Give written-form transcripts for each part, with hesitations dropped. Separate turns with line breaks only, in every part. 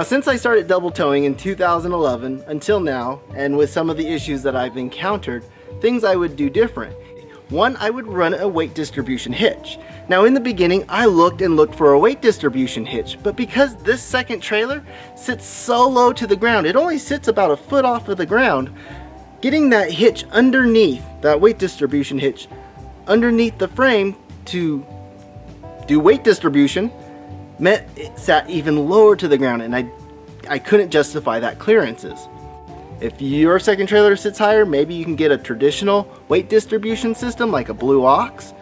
since I started double towing in 2011 until now, and with some of the issues that I've encountered, things I would do different. One, I would run a weight distribution hitch. Now in the beginning, I looked and looked for a weight distribution hitch, but because this second trailer sits so low to the ground, it only sits about a foot off of the ground, getting that hitch underneath, that weight distribution hitch, underneath the frame to do weight distribution meant it sat even lower to the ground, and I couldn't justify that clearances. If your second trailer sits higher, maybe you can get a traditional weight distribution system like a Blue Ox.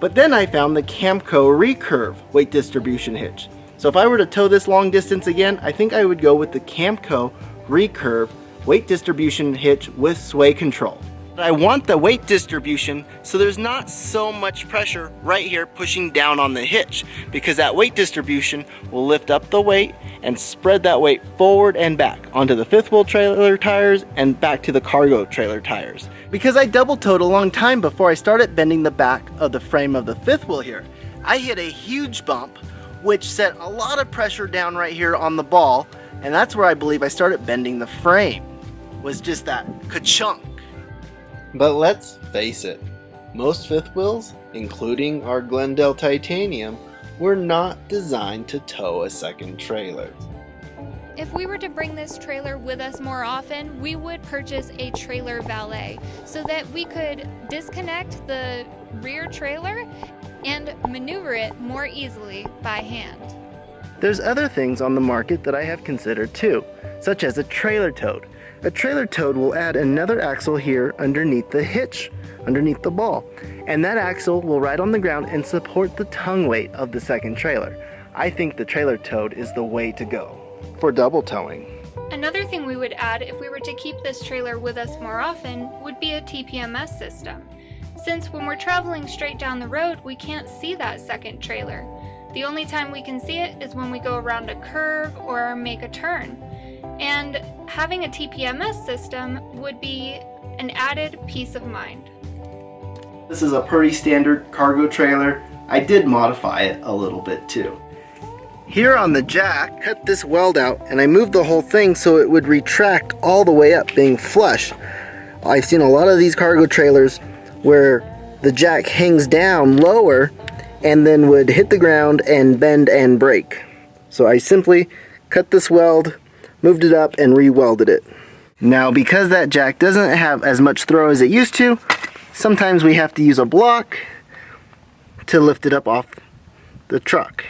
But then I found the Camco Recurve weight distribution hitch. So if I were to tow this long distance again, I think I would go with the Camco Recurve weight distribution hitch with sway control. I want the weight distribution so there's not so much pressure right here pushing down on the hitch, because that weight distribution will lift up the weight and spread that weight forward and back onto the fifth wheel trailer tires and back to the cargo trailer tires. Because I double towed a long time before I started bending the back of the frame of the fifth wheel here, I hit a huge bump which set a lot of pressure down right here on the ball, and that's where I believe I started bending the frame, was just that ka-chunk. But let's face it, most fifth wheels, including our Glendale Titanium, were not designed to tow a second trailer.
If we were to bring this trailer with us more often, we would purchase a trailer valet so that we could disconnect the rear trailer and maneuver it more easily by hand.
There's other things on the market that I have considered too, such as a trailer toad. A trailer toad will add another axle here underneath the hitch, underneath the ball, and that axle will ride on the ground and support the tongue weight of the second trailer. I think the trailer toad is the way to go for double towing.
Another thing we would add if we were to keep this trailer with us more often would be a TPMS system. Since when we're traveling straight down the road, we can't see that second trailer. The only time we can see it is when we go around a curve or make a turn. And having a TPMS system would be an added peace of mind.
This is a pretty standard cargo trailer. I did modify it a little bit too. Here on the jack, cut this weld out and I moved the whole thing so it would retract all the way up, being flush. I've seen a lot of these cargo trailers where the jack hangs down lower and then would hit the ground and bend and break. So I simply cut this weld, moved it up, and re-welded it. Now because that jack doesn't have as much throw as it used to, sometimes we have to use a block to lift it up off the truck.